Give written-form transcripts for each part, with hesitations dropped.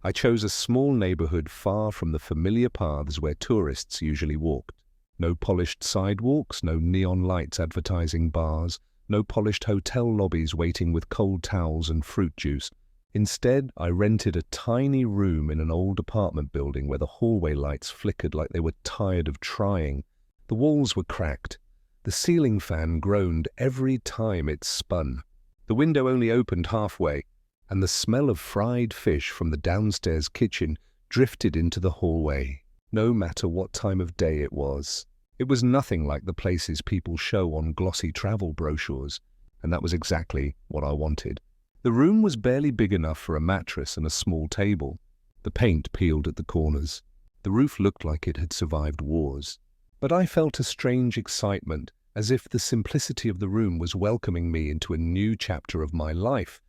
I chose a small neighborhood far from the familiar paths where tourists usually walked. No polished sidewalks, no neon lights advertising bars, no polished hotel lobbies waiting with cold towels and fruit juice. Instead, I rented a tiny room in an old apartment building where the hallway lights flickered like they were tired of trying. The walls were cracked. The ceiling fan groaned every time it spun. The window only opened halfway, and the smell of fried fish from the downstairs kitchen drifted into the hallway, no matter what time of day it was. It was nothing like the places people show on glossy travel brochures, and that was exactly what I wanted. The room was barely big enough for a mattress and a small table. The paint peeled at the corners. The roof looked like it had survived wars. But I felt a strange excitement, as if the simplicity of the room was welcoming me into a new chapter of my life,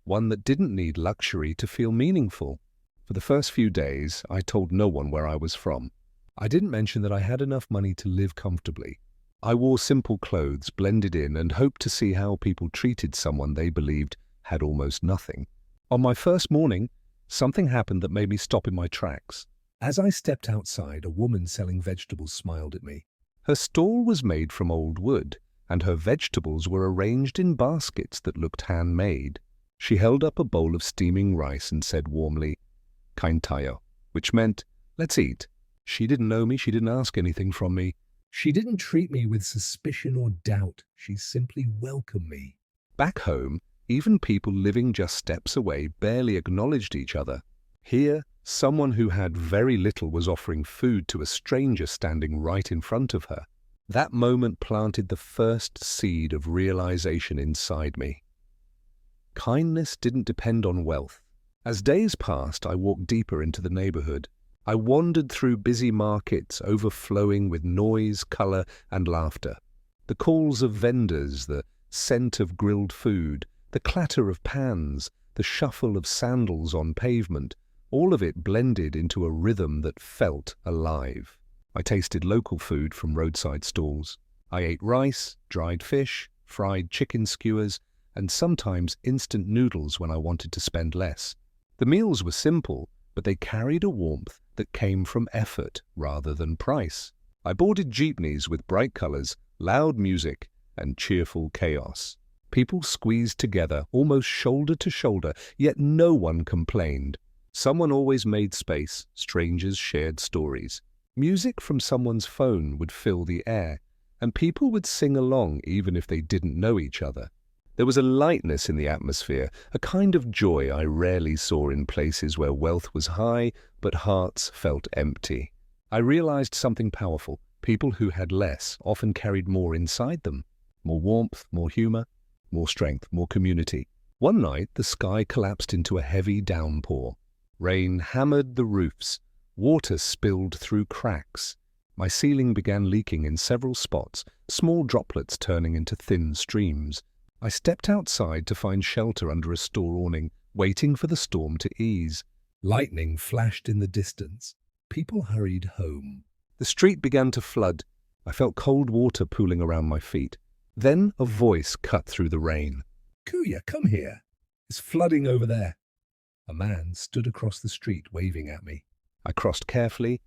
one that didn't need luxury to feel meaningful. For the first few days, I told no one where I was from. I didn't mention that I had enough money to live comfortably. I wore simple clothes, blended in, and hoped to see how people treated someone they believed had almost nothing. On my first morning, something happened that made me stop in my tracks. As I stepped outside, a woman selling vegetables smiled at me. Her stall was made from old wood, and her vegetables were arranged in baskets that looked handmade. She held up a bowl of steaming rice and said warmly, "Kain tayo," which meant, "Let's eat." She didn't know me, she didn't ask anything from me. She didn't treat me with suspicion or doubt, she simply welcomed me. Back home, even people living just steps away barely acknowledged each other. Here, someone who had very little was offering food to a stranger standing right in front of her. That moment planted the first seed of realization inside me. Kindness didn't depend on wealth. As days passed, I walked deeper into the neighborhood. I wandered through busy markets overflowing with noise, color, and laughter. The calls of vendors, the scent of grilled food, the clatter of pans, the shuffle of sandals on pavement, all of it blended into a rhythm that felt alive. I tasted local food from roadside stalls. I ate rice, dried fish, fried chicken skewers, and sometimes instant noodles when I wanted to spend less. The meals were simple, but they carried a warmth that came from effort rather than price. I boarded jeepneys with bright colors, loud music, and cheerful chaos. People squeezed together, almost shoulder to shoulder, yet no one complained. Someone always made space, strangers shared stories. Music from someone's phone would fill the air, and people would sing along even if they didn't know each other. There was a lightness in the atmosphere, a kind of joy I rarely saw in places where wealth was high, but hearts felt empty. I realized something powerful. People who had less often carried more inside them. More warmth, more humor, more strength, more community. One night, the sky collapsed into a heavy downpour. Rain hammered the roofs. Water spilled through cracks. My ceiling began leaking in several spots, small droplets turning into thin streams. I stepped outside to find shelter under a store awning, waiting for the storm to ease. Lightning flashed in the distance. People hurried home. The street began to flood. I felt cold water pooling around my feet. Then a voice cut through the rain. "Kuya, come here. It's flooding over there." A man stood across the street waving at me. I crossed carefully,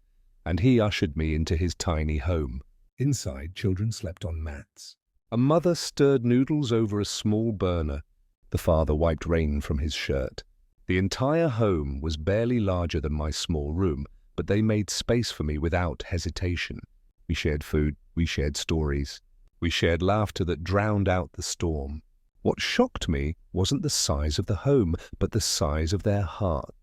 and he ushered me into his tiny home. Inside, children slept on mats. A mother stirred noodles over a small burner. The father wiped rain from his shirt. The entire home was barely larger than my small room, but they made space for me without hesitation. We shared food, we shared stories, we shared laughter that drowned out the storm. What shocked me wasn't the size of the home, but the size of their hearts.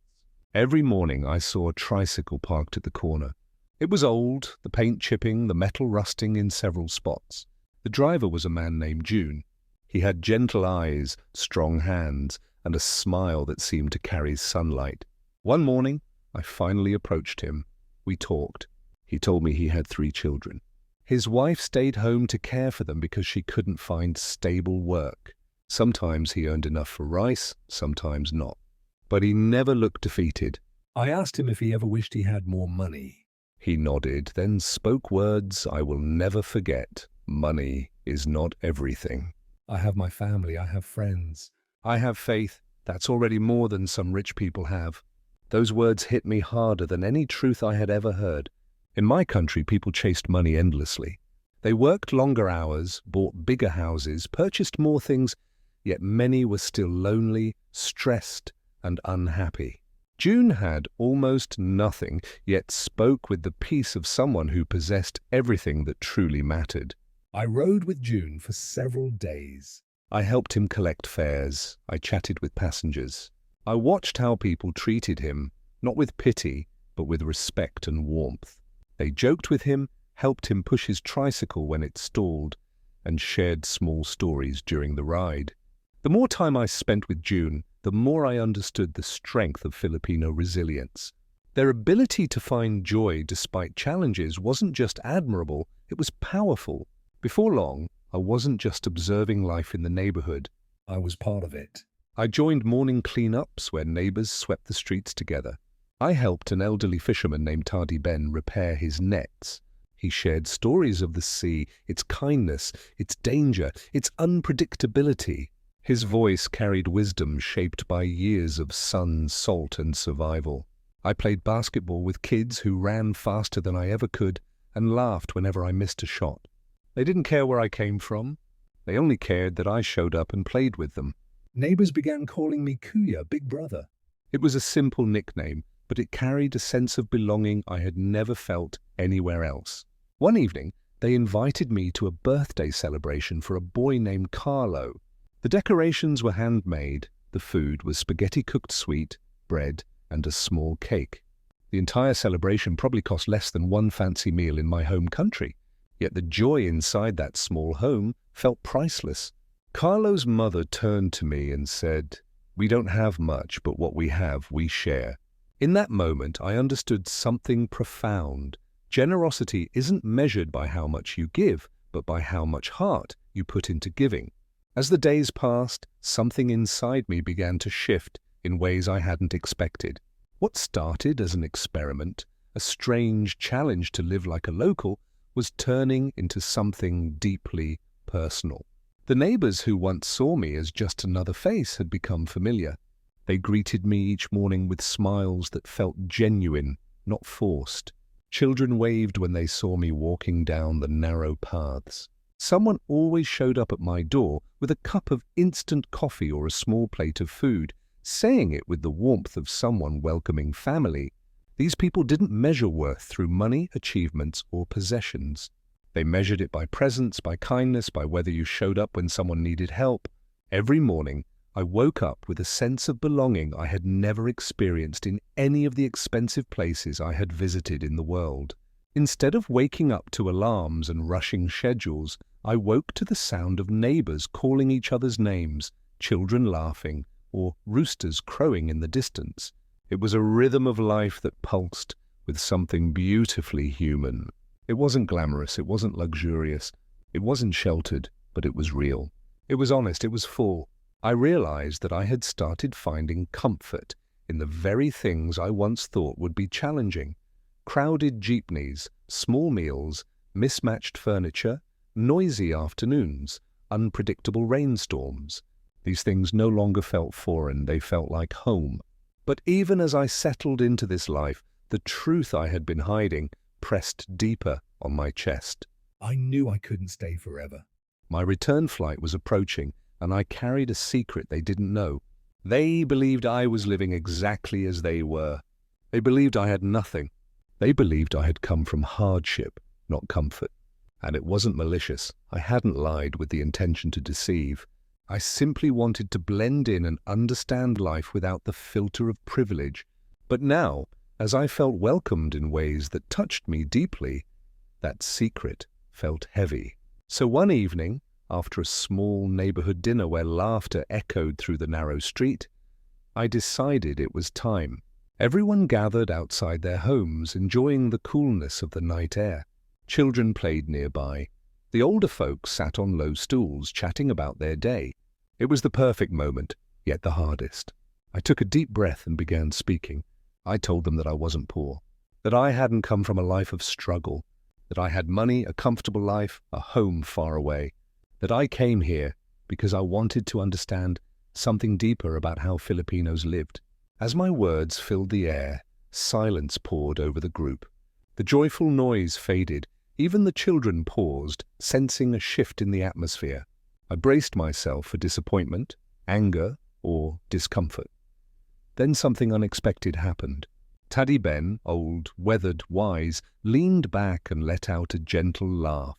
Every morning I saw a tricycle parked at the corner. It was old, the paint chipping, the metal rusting in several spots. The driver was a man named June. He had gentle eyes, strong hands, and a smile that seemed to carry sunlight. One morning, I finally approached him. We talked. He told me he had 3 children. His wife stayed home to care for them because she couldn't find stable work. Sometimes he earned enough for rice, sometimes not. But he never looked defeated. I asked him if he ever wished he had more money. He nodded, then spoke words I will never forget. Money is not everything. I have my family, I have friends. I have faith. That's already more than some rich people have. Those words hit me harder than any truth I had ever heard. In my country, people chased money endlessly. They worked longer hours, bought bigger houses, purchased more things, yet many were still lonely, stressed, and unhappy. June had almost nothing, yet spoke with the peace of someone who possessed everything that truly mattered. I rode with June for several days. I helped him collect fares. I chatted with passengers. I watched how people treated him, not with pity, but with respect and warmth. They joked with him, helped him push his tricycle when it stalled, and shared small stories during the ride. The more time I spent with June, the more I understood the strength of Filipino resilience. Their ability to find joy despite challenges wasn't just admirable, it was powerful. Before long, I wasn't just observing life in the neighborhood, I was part of it. I joined morning cleanups where neighbors swept the streets together. I helped an elderly fisherman named Tardy Ben repair his nets. He shared stories of the sea, its kindness, its danger, its unpredictability. His voice carried wisdom shaped by years of sun, salt, and survival. I played basketball with kids who ran faster than I ever could and laughed whenever I missed a shot. They didn't care where I came from. They only cared that I showed up and played with them. Neighbors began calling me Kuya, Big Brother. It was a simple nickname, but it carried a sense of belonging I had never felt anywhere else. One evening, they invited me to a birthday celebration for a boy named Carlo. The decorations were handmade. The food was spaghetti-cooked sweet, bread, and a small cake. The entire celebration probably cost less than one fancy meal in my home country, yet the joy inside that small home felt priceless. Carlo's mother turned to me and said, "We don't have much, but what we have, we share." In that moment, I understood something profound. Generosity isn't measured by how much you give, but by how much heart you put into giving. As the days passed, something inside me began to shift in ways I hadn't expected. What started as an experiment, a strange challenge to live like a local, was turning into something deeply personal. The neighbors who once saw me as just another face had become familiar. They greeted me each morning with smiles that felt genuine, not forced. Children waved when they saw me walking down the narrow paths. Someone always showed up at my door with a cup of instant coffee or a small plate of food, saying it with the warmth of someone welcoming family. These people didn't measure worth through money, achievements, or possessions. They measured it by presence, by kindness, by whether you showed up when someone needed help. Every morning, I woke up with a sense of belonging I had never experienced in any of the expensive places I had visited in the world. Instead of waking up to alarms and rushing schedules, I woke to the sound of neighbors calling each other's names, children laughing, or roosters crowing in the distance. It was a rhythm of life that pulsed with something beautifully human. It wasn't glamorous, it wasn't luxurious, it wasn't sheltered, but it was real. It was honest, it was full. I realized that I had started finding comfort in the very things I once thought would be challenging. Crowded jeepneys, small meals, mismatched furniture, noisy afternoons, unpredictable rainstorms. These things no longer felt foreign, they felt like home. But even as I settled into this life, the truth I had been hiding pressed deeper on my chest. I knew I couldn't stay forever. My return flight was approaching, and I carried a secret they didn't know. They believed I was living exactly as they were. They believed I had nothing. They believed I had come from hardship, not comfort. And it wasn't malicious. I hadn't lied with the intention to deceive. I simply wanted to blend in and understand life without the filter of privilege. But now, as I felt welcomed in ways that touched me deeply, that secret felt heavy. So one evening, after a small neighborhood dinner where laughter echoed through the narrow street, I decided it was time. Everyone gathered outside their homes, enjoying the coolness of the night air. Children played nearby. The older folks sat on low stools, chatting about their day. It was the perfect moment, yet the hardest. I took a deep breath and began speaking. I told them that I wasn't poor, that I hadn't come from a life of struggle, that I had money, a comfortable life, a home far away, that I came here because I wanted to understand something deeper about how Filipinos lived. As my words filled the air, silence poured over the group. The joyful noise faded. Even the children paused, sensing a shift in the atmosphere. I braced myself for disappointment, anger, or discomfort. Then something unexpected happened. Taddy Ben, old, weathered, wise, leaned back and let out a gentle laugh.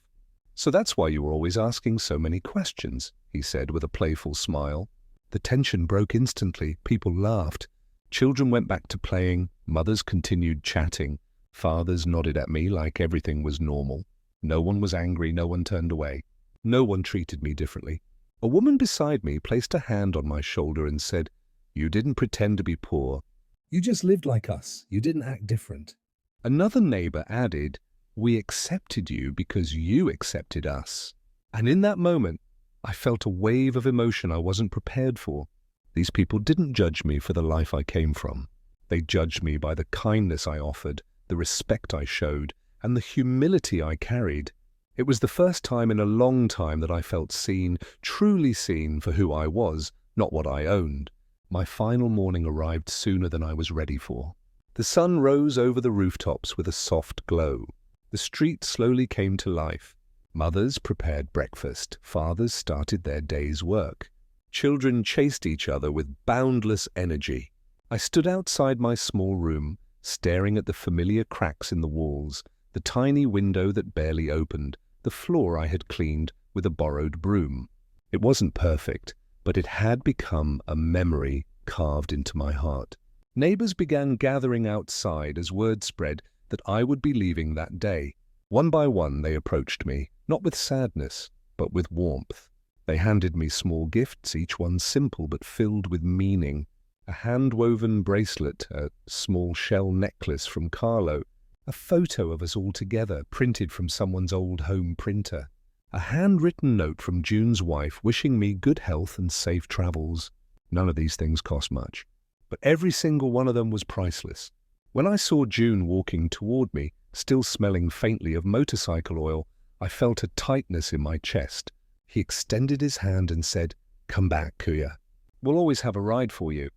"So that's why you were always asking so many questions," he said with a playful smile. The tension broke instantly. People laughed. Children went back to playing. Mothers continued chatting. Fathers nodded at me like everything was normal. No one was angry. No one turned away. No one treated me differently. A woman beside me placed a hand on my shoulder and said, "You didn't pretend to be poor. You just lived like us. You didn't act different." Another neighbor added, "We accepted you because you accepted us." And in that moment, I felt a wave of emotion I wasn't prepared for. These people didn't judge me for the life I came from. They judged me by the kindness I offered, the respect I showed, and the humility I carried. It was the first time in a long time that I felt seen, truly seen for who I was, not what I owned. My final morning arrived sooner than I was ready for. The sun rose over the rooftops with a soft glow. The street slowly came to life. Mothers prepared breakfast. Fathers started their day's work. Children chased each other with boundless energy. I stood outside my small room, staring at the familiar cracks in the walls, the tiny window that barely opened, the floor I had cleaned with a borrowed broom. It wasn't perfect, but it had become a memory carved into my heart. Neighbors began gathering outside as word spread that I would be leaving that day. One by one they approached me, not with sadness, but with warmth. They handed me small gifts, each one simple but filled with meaning. A hand-woven bracelet, a small shell necklace from Carlo, a photo of us all together printed from someone's old home printer, a handwritten note from June's wife wishing me good health and safe travels. None of these things cost much, but every single one of them was priceless. When I saw June walking toward me, still smelling faintly of motorcycle oil, I felt a tightness in my chest. He extended his hand and said, "Come back, Kuya. We'll always have a ride for you."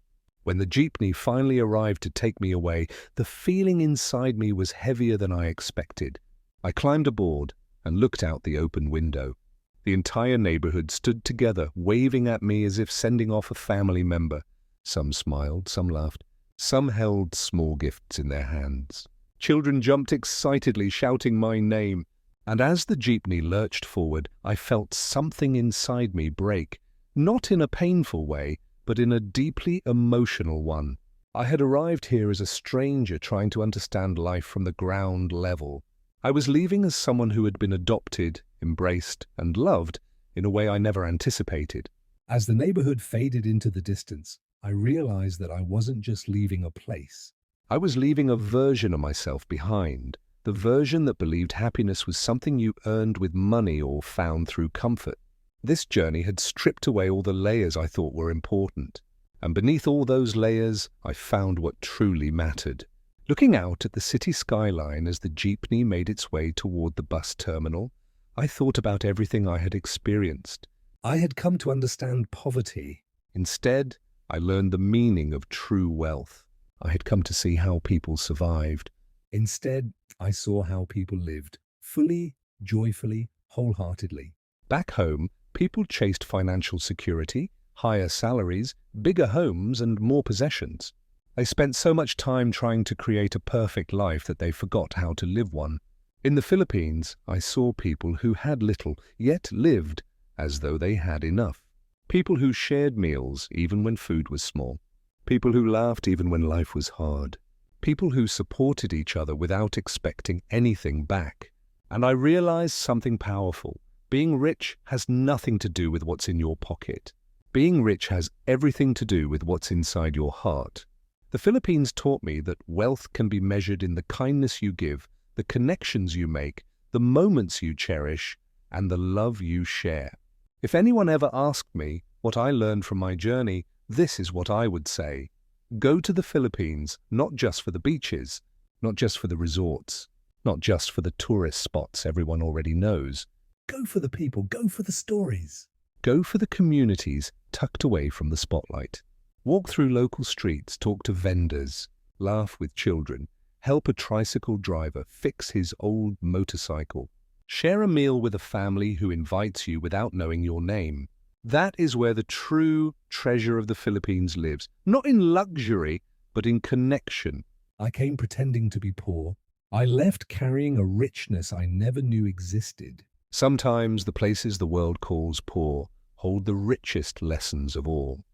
When the jeepney finally arrived to take me away, the feeling inside me was heavier than I expected. I climbed aboard and looked out the open window. The entire neighborhood stood together, waving at me as if sending off a family member. Some smiled, some laughed, some held small gifts in their hands. Children jumped excitedly, shouting my name. And as the jeepney lurched forward, I felt something inside me break, not in a painful way, but in a deeply emotional one. I had arrived here as a stranger trying to understand life from the ground level. I was leaving as someone who had been adopted, embraced, and loved in a way I never anticipated. As the neighborhood faded into the distance, I realized that I wasn't just leaving a place. I was leaving a version of myself behind, the version that believed happiness was something you earned with money or found through comfort. This journey had stripped away all the layers I thought were important, and beneath all those layers, I found what truly mattered. Looking out at the city skyline as the jeepney made its way toward the bus terminal, I thought about everything I had experienced. I had come to understand poverty. Instead, I learned the meaning of true wealth. I had come to see how people survived. Instead, I saw how people lived, fully, joyfully, wholeheartedly. Back home, people chased financial security, higher salaries, bigger homes, and more possessions. They spent so much time trying to create a perfect life that they forgot how to live one. In the Philippines, I saw people who had little, yet lived as though they had enough. People who shared meals even when food was small. People who laughed even when life was hard. People who supported each other without expecting anything back. And I realized something powerful. Being rich has nothing to do with what's in your pocket. Being rich has everything to do with what's inside your heart. The Philippines taught me that wealth can be measured in the kindness you give, the connections you make, the moments you cherish, and the love you share. If anyone ever asked me what I learned from my journey, this is what I would say. Go to the Philippines, not just for the beaches, not just for the resorts, not just for the tourist spots everyone already knows. Go for the people, go for the stories. Go for the communities tucked away from the spotlight. Walk through local streets, talk to vendors, laugh with children, help a tricycle driver fix his old motorcycle. Share a meal with a family who invites you without knowing your name. That is where the true treasure of the Philippines lives, not in luxury, but in connection. I came pretending to be poor. I left carrying a richness I never knew existed. Sometimes the places the world calls poor hold the richest lessons of all.